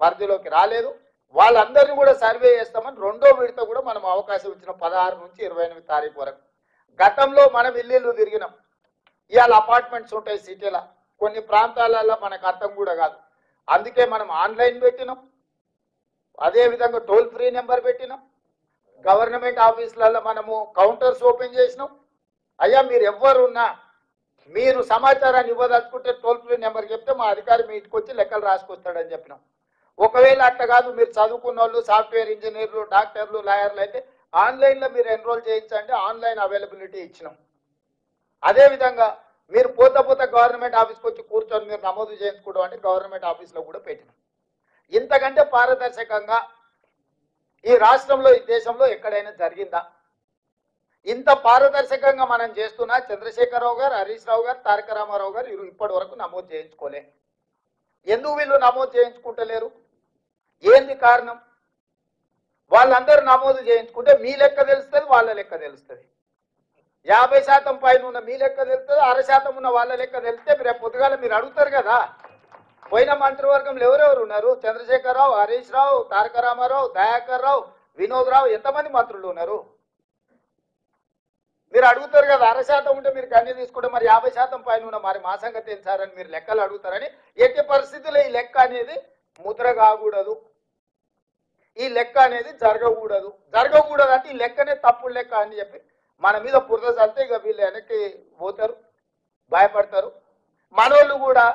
పరిధిలోకి రాలేదు. వాళ్ళందరినీ కూడా సర్వే చేస్తామని రెండో విడత కూడా మనం అవకాశం ఇచ్చిన 16 నుంచి 28 తారీఖు వరకు. గతంలో మనం ఇల్లు తిరిగినాం. ఇవాళ అపార్ట్మెంట్స్ ఉంటాయి సిటీలో, కొన్ని ప్రాంతాలలో మనకు అర్థం కూడా కాదు. అందుకే మనం ఆన్లైన్ పెట్టినాం, అదేవిధంగా టోల్ ఫ్రీ నెంబర్ పెట్టినాం, గవర్నమెంట్ ఆఫీసులలో మనము కౌంటర్స్ ఓపెన్ చేసినాం. అయ్యా మీరు ఎవరున్నా మీరు సమాచారాన్ని ఇవ్వదలుచుకుంటే టోల్ ఫ్రీ నెంబర్ చెప్తే మా అధికారి మీ ఇంటికి వచ్చి లెక్కలు రాసుకొస్తాడని చెప్పినాం. ఒకవేళ అట్లా కాదు, మీరు చదువుకున్న వాళ్ళు, సాఫ్ట్వేర్ ఇంజనీర్లు, డాక్టర్లు, లాయర్లు అయితే ఆన్లైన్లో మీరు ఎన్రోల్ చేయించండి, ఆన్లైన్ అవైలబిలిటీ ఇచ్చినాం. అదేవిధంగా మీరు పోత గవర్నమెంట్ ఆఫీస్కి వచ్చి కూర్చొని మీరు నమోదు చేయించుకోవడం అంటే గవర్నమెంట్ ఆఫీస్లో కూడా పెట్టినాం. ఇంతకంటే పారదర్శకంగా ఈ రాష్ట్రంలో, ఈ దేశంలో ఎక్కడైనా జరిగిందా? ఇంత పారదర్శకంగా మనం చేస్తున్నా చంద్రశేఖరరావు గారు, హరీష్ రావు గారు, తారక రామారావు గారు ఇప్పటి వరకు నమోదు చేయించుకోలే. ఎందుకు వీళ్ళు నమోదు చేయించుకుంటలేరు? ఏంది కారణం? వాళ్ళందరూ నమోదు చేయించుకుంటే మీ లెక్క తెలుస్తుంది, వాళ్ళ లెక్క తెలుస్తుంది. 50% పైన ఉన్న మీ లెక్క తెలుస్తుంది, 1% ఉన్న వాళ్ళ లెక్క తెలిస్తే రేపు పొద్దుగాల మీరు అడుగుతారు కదా, పోయిన మంత్రివర్గంలో ఎవరెవరు ఉన్నారు? చంద్రశేఖరరావు, హరీష్ రావు, తారక రామారావు, దయాకర్ రావు, వినోద్ రావు, ఎంతమంది మంత్రులు ఉన్నారు? మీరు అడుగుతారు కదా. 1% ఉంటే మీరు కన్నీ తీసుకుంటే మరి 50% పైన ఉన్న మరి మా సంగతి తెలుసారని మీరు లెక్కలు అడుగుతారని. ఎట్టి పరిస్థితుల్లో ఈ లెక్క అనేది ముద్ర కాకూడదు, ఈ లెక్క అనేది జరగకూడదు. జరగకూడదు అంటే ఈ లెక్కనే తప్పుడు లెక్క అని చెప్పి మన మీద బురద చల్లితే ఇక వీళ్ళు వెనక్కి పోతారు, భయపడతారు. మనోళ్ళు కూడా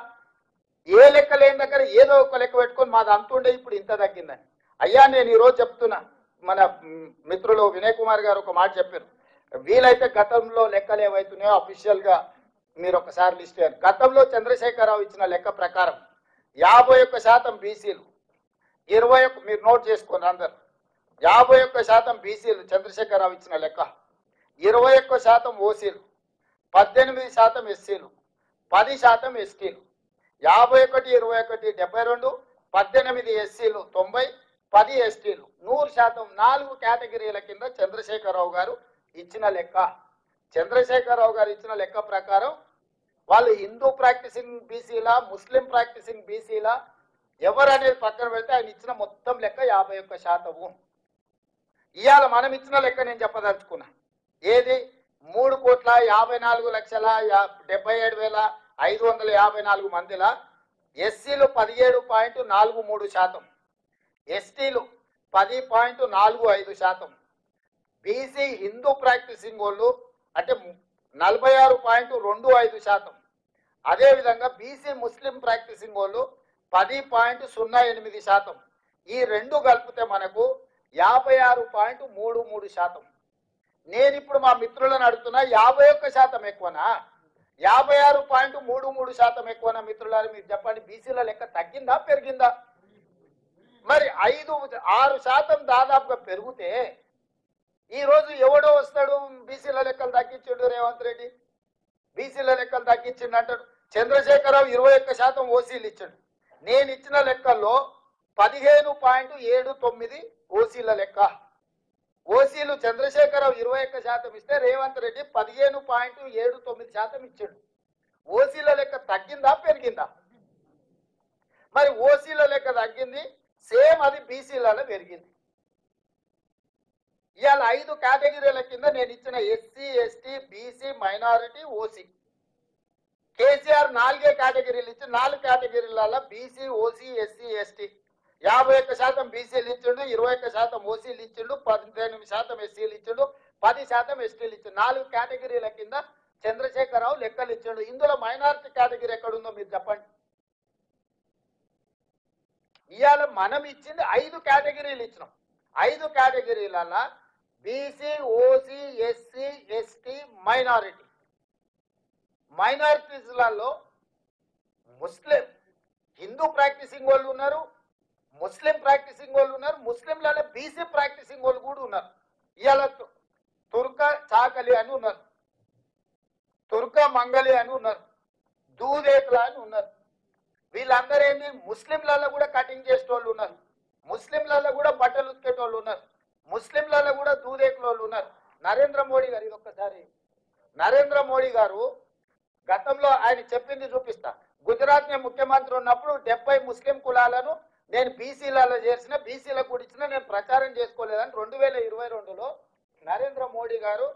ఏ లెక్క లేని దగ్గర ఏదో ఒక లెక్క పెట్టుకొని మాది అంతుండే ఇప్పుడు ఇంత తగ్గిందని. అయ్యా నేను ఈరోజు చెప్తున్నా, మన మిత్రులు వినయ్ కుమార్ గారు ఒక మాట చెప్పారు, వీలైతే గతంలో లెక్కలు ఏవైతున్నాయో అఫీషియల్గా మీరు ఒకసారి లిస్ట్ చేయాలి. గతంలో చంద్రశేఖరరావు ఇచ్చిన లెక్క ప్రకారం 51% బీసీలు, 21 మీరు నోట్ చేసుకోండి అందరు, 51% బీసీలు చంద్రశేఖరరావు ఇచ్చిన లెక్క, 21% ఓసీలు, 18% ఎస్సీలు, 10% ఎస్టీలు, 51, 21, 72, 18 ఎస్సీలు, 90, 10 ఎస్టీలు, 100%. 4 కేటగిరీల కింద చంద్రశేఖరరావు గారు ఇచ్చిన లెక్క. చంద్రశేఖరరావు గారు ఇచ్చిన లెక్క ప్రకారం వాళ్ళు హిందూ ప్రాక్టీసింగ్ బీసీలా, ముస్లిం ప్రాక్టీసింగ్ బీసీలా, ఎవరు అనేది పక్కన పెడితే ఆయన ఇచ్చిన మొత్తం లెక్క 51%. ఇవాళ మనం ఇచ్చిన లెక్క నేను చెప్పదలుచుకున్నా. ఏది? 3,54,77,554 మందిలా ఎస్సీలు 17.43%, ఎస్టీలు 10.45%, బీసీ హిందూ ప్రాక్టీసింగ్ వాళ్ళు అంటే 46.25%, అదేవిధంగా బీసీ ముస్లిం ప్రాక్టీసింగ్ వాళ్ళు 10.08%. ఈ రెండు కలిపితే మనకు 56.33%. నేను ఇప్పుడు మా మిత్రులను అడుగుతున్నా, 51% ఎక్కువనా 56.33% ఎక్కువనా? మిత్రులారు మీరు చెప్పండి, బీసీల లెక్క తగ్గిందా పెరిగిందా? మరి 5-6% దాదాపుగా పెరిగితే ఈరోజు ఎవడో వస్తాడు బీసీల లెక్కలు తగ్గించాడు రేవంత్ రెడ్డి, బీసీల లెక్కలు తగ్గించిండు అంటాడు. చంద్రశేఖరరావు 21% ఓసీలు ఇచ్చాడు. నేను ఇచ్చిన లెక్కల్లో 15.79 ఓసీల లెక్క. ఓసీలు చంద్రశేఖరరావు 21% ఇస్తే రేవంత్ రెడ్డి 15.79% ఇచ్చాడు. ఓసీల లెక్క తగ్గిందా పెరిగిందా? మరి ఓసీల లెక్క తగ్గింది, సేమ్ అది బీసీలలో పెరిగింది. ఇవాళ 5 కేటగిరీల కింద నేను ఇచ్చిన SC, ST, BC, minority, OC. KCR 4 కేటగిరీలు ఇచ్చి 4 కేటగిరీలలో బీసీ, ఓసీ, ఎస్సీ, ఎస్టీ 51% బీసీలు ఇచ్చిండు, 21% ఓసీలు ఇచ్చిండు, 18% ఎస్సీలు ఇచ్చిండు, 10% ఎస్టీలు ఇచ్చిండు. 4 కేటగిరీల కింద చంద్రశేఖరరావు లెక్కలు ఇచ్చాడు. ఇందులో మైనారిటీ కేటగిరీ ఎక్కడుందో మీరు చెప్పండి. ఇవాళ మనం ఇచ్చింది 5 కేటగిరీలు ఇచ్చినాం. 5 కేటగిరీలలో BC, OC, SC, ST, minority. మైనారిటీస్లలో ముస్లిం, హిందూ ప్రాక్టీసింగ్ వాళ్ళు ఉన్నారు, ముస్లిం ప్రాక్టీసింగ్ వాళ్ళు ఉన్నారు, ముస్లింలలో బీసీ ప్రాక్టీసింగ్ వాళ్ళు కూడా ఉన్నారు. ఇవాళ తుర్క చాకలి అని ఉన్నారు, తుర్క మంగలి అని ఉన్నారు, దూదేకుల అని ఉన్నారు. వీళ్ళందరూ ఏంటి? ముస్లింలలో కూడా కటింగ్ చేసేటోళ్ళు ఉన్నారు, ముస్లింలలో కూడా బట్టలు ఉతికేటోళ్ళు ఉన్నారు, ముస్లింలలో కూడా దూదేకుల వాళ్ళు ఉన్నారు. నరేంద్ర మోడీ గారు, ఇది ఒక్కసారి నరేంద్ర మోడీ గారు గతంలో ఆయన చెప్పింది చూపిస్తా. గుజరాత్ ముఖ్యమంత్రి ఉన్నప్పుడు 70 ముస్లిం కులాలను నేను బీసీలలో చేసిన బీసీలకు కూడా ఇచ్చిన, నేను ప్రచారం చేసుకోలేదని 2022లో నరేంద్ర మోడీ గారు